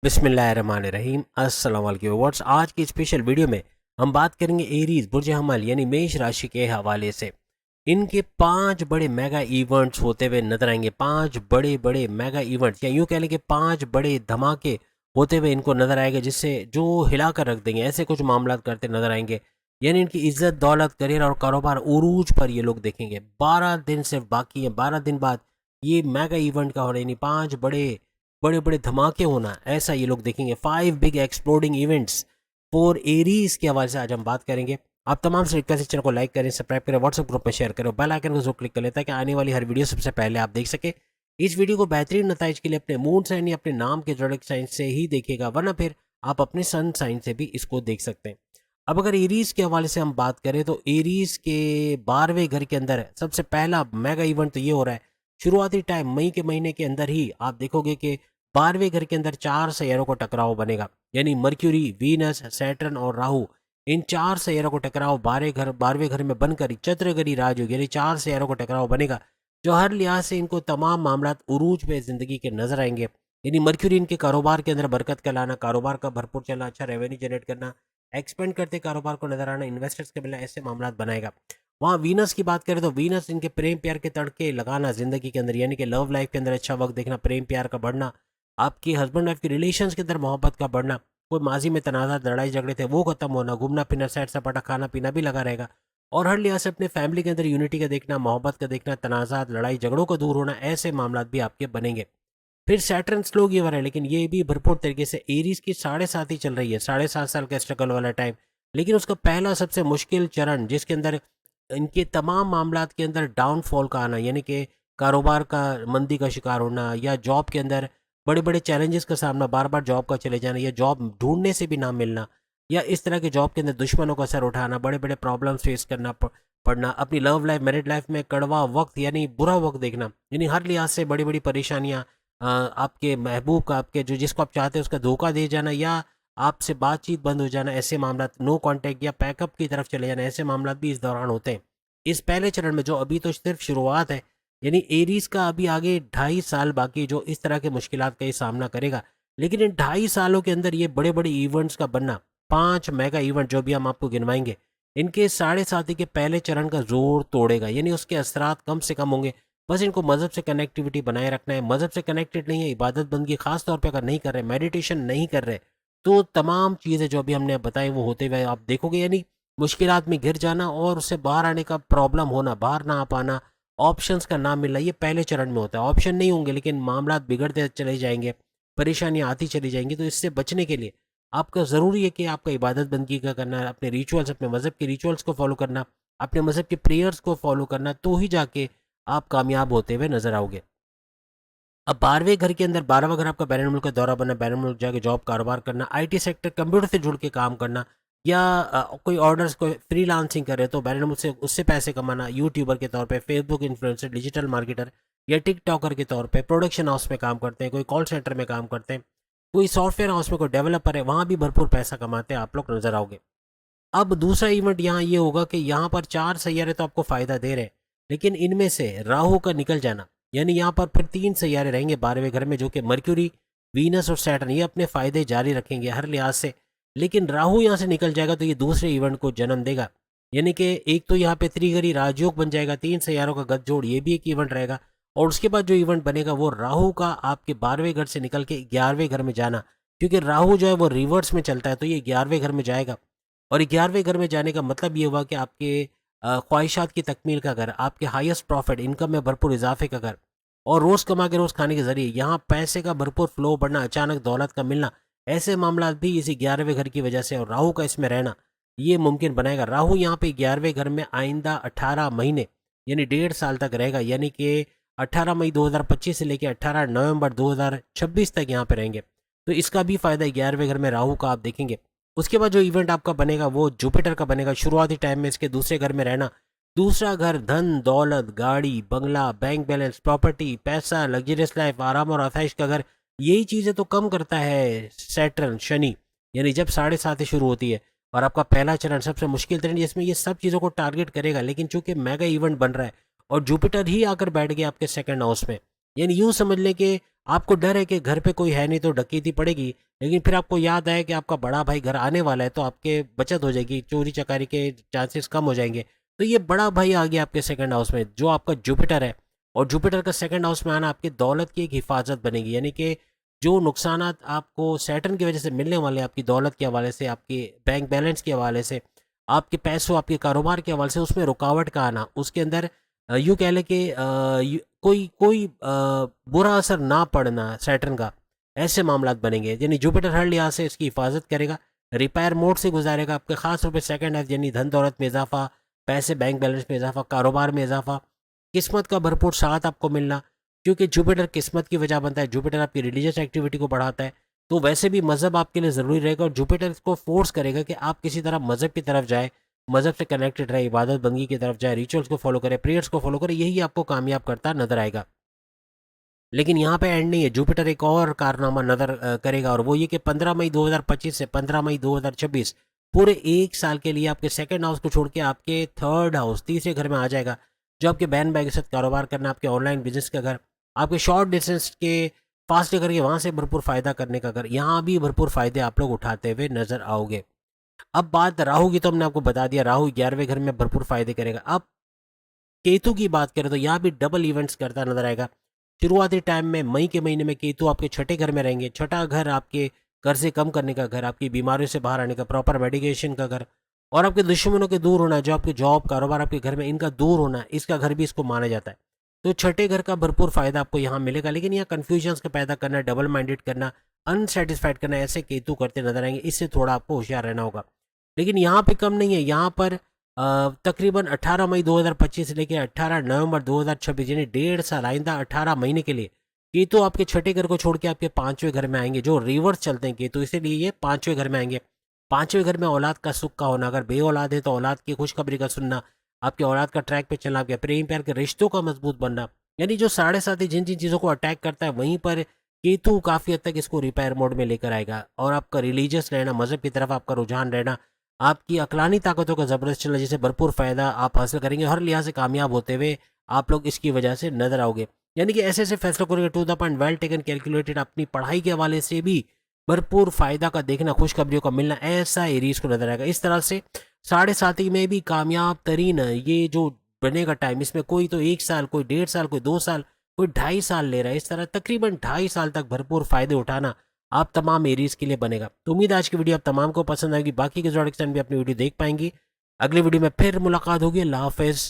बिस्मिल्लाहिर्रहमानिर्रहीम अस्सलाम वालेकुम व्यूअर्स। आज की स्पेशल वीडियो में हम बात करेंगे एरीज बुर्ज हमल यानी मेष राशि के हवाले से। इनके 5 बड़े मेगा इवेंट्स होते हुए नजर आएंगे। 5 बड़े बड़े मेगा इवेंट्स या यूं कह लें कि 5 बड़े धमाके होते हुए इनको नजर आएंगे, जिससे जो हिलाकर रख देंगे। ऐसे कुछ मामला करते नजर आएंगे, यानी इनकी इज्जत दौलत करियर और कारोबार उरूज पर ये लोग देखेंगे। 12 दिन सिर्फ बाकी हैं। 12 दिन बाद ये मेगा इवेंट का होना, यानी 5 बड़े बड़े बड़े धमाके होना, ऐसा ये लोग देखेंगे। 5 big exploding events for Aries के हवाले से आज हम बात करेंगे। आप तमाम से रिक्वेस्ट, चैनल को लाइक करें, सब्सक्राइब करें, व्हाट्सएप ग्रुप में शेयर करें, बेल आइकन को जरूर क्लिक कर लें ताकि आने वाली हर वीडियो सबसे पहले आप देख सके। इस वीडियो को बेहतरीन नताइज के लिए अपने मून साइन या अपने नाम के जोड़क साइन से ही देखिएगा, वरना फिर आप अपने सन साइन से भी इसको देख सकते हैं। अब अगर एरीज के हवाले से हम बात करें तो एरीज के 12वें घर के अंदर सबसे पहला मेगा इवेंट तो ये हो रहा है। शुरुआती टाइम मई के महीने के अंदर ही आप देखोगे कि 12वें घर के अंदर 4 सैयारों को टकराव बनेगा, यानी मर्क्यूरी, वीनस, सैटर्न और राहु। इन 4 सैयारों को टकराव 12वें घर में बनकर चंद्रगरी राजयोग यानी 4 सैयारों को टकराव बनेगा, जो हर लिहाज से इनको तमाम मामला उरूज पे जिंदगी के नजर आएंगे। यानी मर्क्यूरी इनके कारोबार के अंदर बरकत का लाना, कारोबार का भरपूर चलना, अच्छा रेवेन्यू जनरेट करना, एक्सपेंड करते कारोबार को नजर आना, इन्वेस्टर्स के मिलना, ऐसे मामला बनाएगा। वहाँ वीनस की बात करें तो वीनस इनके प्रेम प्यार के तड़के लगाना जिंदगी के अंदर, यानी कि लव लाइफ के अंदर अच्छा वक्त देखना, प्रेम प्यार का बढ़ना, आपकी हस्बैंड वाइफ के रिलेशंस के अंदर मोहब्बत का बढ़ना, कोई माजी में तनाज़ात लड़ाई झगड़े थे वो खत्म होना, घूमना फिरना, सैर सपाटा, खाना पीना भी लगा रहेगा। और हर लिहाज से अपने फैमिली के अंदर यूनिटी का देखना, मोहब्बत का देखना, तनाज़ात लड़ाई झगड़ों को दूर होना, ऐसे मामला भी आपके बनेंगे। फिर सैटर्न स्लो गिवर है, लेकिन ये भी भरपूर तरीके से एरीज की 7.5 ही चल रही है, 7.5 साल का स्ट्रगल वाला टाइम। लेकिन उसका पहला सबसे मुश्किल चरण, जिसके अंदर इनके तमाम मामलात के अंदर डाउनफॉल का आना, यानी कि कारोबार का मंदी का शिकार होना, या जॉब के अंदर बड़े बड़े चैलेंजेस का सामना, बार बार जॉब का चले जाना, या जॉब ढूंढने से भी ना मिलना, या इस तरह के जॉब के अंदर दुश्मनों का असर उठाना, बड़े बड़े प्रॉब्लम्स फेस करना पड़ना, अपनी लव लाइफ मैरिड लाइफ में कड़वा वक्त यानी बुरा वक्त देखना, यानी हर लिहाज से बड़ी बड़ी परेशानियां, आपके महबूब का, आपके जो जिसको आप चाहते हैं उसका धोखा दे जाना, या आपसे बातचीत बंद हो जाना, ऐसे मामला, नो कांटेक्ट या पैकअप की तरफ चले जाना, ऐसे मामला भी इस दौरान होते हैं। इस पहले चरण में जो अभी तो सिर्फ शुरुआत है, यानी एरीज का अभी आगे 2.5 साल बाकी, जो इस तरह के मुश्किलात का ये सामना करेगा। लेकिन इन 2.5 सालों के अंदर ये बड़े बड़े इवेंट्स का बनना, 5 मेगा इवेंट जो भी हम आपको गिनवाएंगे, इनके 7.5 के पहले चरण का जोर तोड़ेगा, यानी उसके असरात कम से कम होंगे। बस इनको मज़हब से कनेक्टिविटी बनाए रखना है। मज़हब से कनेक्टेड नहीं है, इबादत बंदगी खास तौर पे अगर नहीं कर रहे, मेडिटेशन नहीं कर रहे, तो तमाम चीज़ें जो अभी हमने बताई वो होते हुए आप देखोगे, यानी मुश्किलात में घिर जाना और उससे बाहर आने का प्रॉब्लम होना, बाहर ना आ पाना, ऑप्शंस का ना मिलना, ये पहले चरण में होता है। ऑप्शन नहीं होंगे लेकिन मामला बिगड़ते चले जाएंगे, परेशानियाँ आती चली जाएंगी। तो इससे बचने के लिए आपका ज़रूरी है कि आपका इबादत बंदगी का करना, अपने रिचुअल्स, अपने मज़हब के रिचुअल्स को फॉलो करना, अपने मज़हब के प्रेयर्स को फॉलो करना, तो ही जाके आप कामयाब होते हुए नजर आओगे। अब 12वें घर के अंदर 12वां घर आपका बैरून मुल्क का दौरा बनना, बैरून मुल्क जाके जॉब कारोबार करना, आईटी सेक्टर कंप्यूटर से जुड़ के काम करना, या कोई ऑर्डर्स, कोई फ्रीलांसिंग कर रहे तो बैरून मुल्क से उससे पैसे कमाना, यूट्यूबर के तौर पे, फेसबुक इन्फ्लुएंसर, डिजिटल मार्केटर या टिकटॉकर के तौर पे, प्रोडक्शन हाउस में काम करते हैं, कोई कॉल सेंटर में काम करते हैं, कोई सॉफ्टवेयर हाउस में कोई डेवलपर है, वहाँ भी भरपूर पैसा कमाते हैं आप लोग नजर आओगे। अब दूसरा इवेंट यहाँ ये होगा कि यहाँ पर 4 सैयारे तो आपको फायदा दे रहे हैं, लेकिन इनमें से राहु का निकल जाना, यानी यहाँ पर फिर 3 सैयारे रहेंगे 12वें घर में, जो कि मर्क्यूरी, वीनस और सैटर्न, ये अपने फायदे जारी रखेंगे हर लिहाज से। लेकिन राहु यहाँ से निकल जाएगा तो ये दूसरे इवेंट को जन्म देगा, यानी कि एक तो यहाँ पे त्रिगरी राजयोग बन जाएगा, 3 सैयारों का गठजोड़, ये भी एक इवेंट रहेगा। और उसके बाद जो इवेंट बनेगा वो राहु का आपके 12वें घर से निकल के 11वें घर में जाना, क्योंकि राहु जो है वो रिवर्स में चलता है, तो ये 11वें घर में जाएगा। और 11वें घर में जाने का मतलब ये हुआ कि आपके ख्वाहिशात की तकमील का घर, आपके हाईएस्ट प्रॉफिट, इनकम में भरपूर इजाफे का घर, और रोज़ कमा के रोज़ खाने के जरिए यहाँ पैसे का भरपूर फ्लो बढ़ना, अचानक दौलत का मिलना, ऐसे मामला भी इसी 11वें घर की वजह से और राहु का इसमें रहना ये मुमकिन बनाएगा। राहु यहाँ पे 11वें घर में आइंदा 18 महीने यानी 1.5 साल तक रहेगा, यानी कि 18 मई 2025 से लेकर 18 नवंबर 2026 तक यहाँ पे रहेंगे। तो इसका भी फायदा 11वें घर में राहु का आप देखेंगे। उसके बाद जो इवेंट आपका बनेगा वो जुपिटर का बनेगा। शुरुआती टाइम में इसके दूसरे घर में रहना, दूसरा घर धन दौलत, गाड़ी बंगला, बैंक बैलेंस, प्रॉपर्टी, पैसा, लग्जरियस लाइफ, आराम और आसाइश का घर, यही चीज़ें तो कम करता है सैटर्न शनि, यानी जब 7.5 शुरू होती है। और आपका पहला चरण सबसे मुश्किल चरण, जिसमें ये सब चीज़ों को टारगेट करेगा, लेकिन चूंकि मेगा इवेंट बन रहा है और जुपिटर ही आकर बैठ गया आपके सेकंड हाउस में, यानी यूं समझ लें कि आपको डर है कि घर पे कोई है नहीं तो डकैती पड़ेगी, लेकिन फिर आपको याद आया कि आपका बड़ा भाई घर आने वाला है तो आपके बचत हो जाएगी, चोरी चकारी के चांसेस कम हो जाएंगे। तो ये बड़ा भाई आ गया आपके सेकंड हाउस में जो आपका जुपिटर है, और जुपिटर का सेकंड हाउस में आना आपकी दौलत की एक हिफाजत बनेगी, यानी कि जो नुकसानात आपको सैटर्न की वजह से मिलने वाले हैं, आपकी दौलत के हवाले से, आपके बैंक बैलेंस के हवाले से, आपके पैसों, आपके कारोबार के हवाले से, उसमें रुकावट का आना, उसके अंदर यूँ कह लें कि कोई कोई बुरा असर ना पड़ना सैटर्न का, ऐसे मामलात बनेंगे। यानी जुपिटर हर लिहाज से इसकी हिफाजत करेगा, रिपेयर मोड से गुजारेगा आपके, खास तौर पे सेकंड हाउस यानी धन दौलत में इजाफा, पैसे बैंक बैलेंस में इजाफा, कारोबार में इजाफा, किस्मत का भरपूर साथ आपको मिलना, क्योंकि जुपिटर किस्मत की वजह बनता है, जुपिटर आपकी रिलीजियस एक्टिविटी को बढ़ाता है। तो वैसे भी मज़हब आपके लिए ज़रूरी रहेगा, और जुपिटर इसको फोर्स करेगा कि आप किसी तरह मज़हब की तरफ जाए, मज़हब से कनेक्टेड रहे, इबादत बंदगी की तरफ जाए, रिचुअल्स को फॉलो करें, प्रेयर्स को फॉलो करें, यही आपको कामयाब करता नजर आएगा। लेकिन यहाँ पे एंड नहीं है, जुपिटर एक और कारनामा नजर करेगा, और वो ये कि 15 मई 2025 से 15 मई 2026 पूरे एक साल के लिए आपके सेकंड हाउस को छोड़ के आपके थर्ड हाउस, तीसरे घर में आ जाएगा, जो आपके बहन भाई के साथ कारोबार करना, आपके ऑनलाइन बिजनेस का घर, आपके शॉर्ट डिस्टेंस के फास्ट करके वहाँ से भरपूर फ़ायदा करने का घर, यहाँ भी भरपूर फ़ायदे आप लोग उठाते हुए नजर आओगे। अब बात राहु की, तो हमने आपको बता दिया, राहु 11वें घर में भरपूर फ़ायदे करेगा। अब केतु की बात करें तो यहाँ भी डबल इवेंट्स करता नजर आएगा। शुरुआती टाइम में मई के महीने में केतु आपके छठे घर में रहेंगे, छठा घर आपके कर्जे कम करने का घर, आपकी बीमारियों से बाहर आने का, प्रॉपर मेडिकेशन का घर, और आपके दुश्मनों के दूर होना, जो आपके जॉब कारोबार आपके घर में इनका दूर होना, इसका घर भी इसको माना जाता है। तो छठे घर का भरपूर फायदा आपको यहाँ मिलेगा, लेकिन यहाँ कन्फ्यूजन्स का पैदा करना, डबल माइंडेड करना, अनसेटिस्फाइड करना, ऐसे केतु करते नजर आएंगे, इससे थोड़ा आपको होशियार रहना होगा। लेकिन यहाँ पे कम नहीं है, यहाँ पर तकरीबन 18 मई 2025 से लेकर 18 नवंबर 2026 यानी 1.5 साल, आइंदा 18 महीने के लिए केतु आपके छठे घर को छोड़ के आपके पांचवें घर में आएंगे, जो रिवर्स चलते हैं केतु, इसीलिए ये पांचवें घर में आएंगे। पांचवें घर में औलाद का सुख का होना, अगर बे औलाद है तो औलाद की खुशखबरी का सुनना, आपके औलाद का ट्रैक पे चलना, आपके प्रेम प्यार के रिश्तों का मजबूत बनना, यानी जो साढ़े साथी जिन जिन चीज़ों को अटैक करता है, वहीं पर केतु काफ़ी हद तक इसको रिपेयर मोड में लेकर आएगा, और आपका रिलीजियस रहना, मजहब की तरफ आपका रुझान रहना, आपकी अकलानी ताकतों का ज़बरदस्त चलना, जिसे भरपूर फ़ायदा आप हासिल करेंगे, हर लिहाज से कामयाब होते हुए आप लोग इसकी वजह से नजर आओगे। यानी कि ऐसे ऐसे फैसलों करेंगे, to the point, well taken, calculated, अपनी पढ़ाई के हवाले से भी भरपूर फायदा का देखना, खुशखबरियों का मिलना, ऐसा एरीज को नजर आएगा। इस तरह से साढ़े साथी में भी कामयाब तरीन ये जो बनेगा टाइम, इसमें कोई तो 1 साल, कोई 1.5 साल, कोई 2 साल, कोई 2.5 साल ले रहा है, इस तरह तकरीबन 2.5 साल तक भरपूर फायदे उठाना आप तमाम एरीज के लिए बनेगा। तो उम्मीद है आज की वीडियो आप तमाम को पसंद आएगी, बाकी के जोड़ भी अपनी वीडियो देख पाएंगी। अगली वीडियो में फिर मुलाकात होगी। अल्लाह हाफिज़।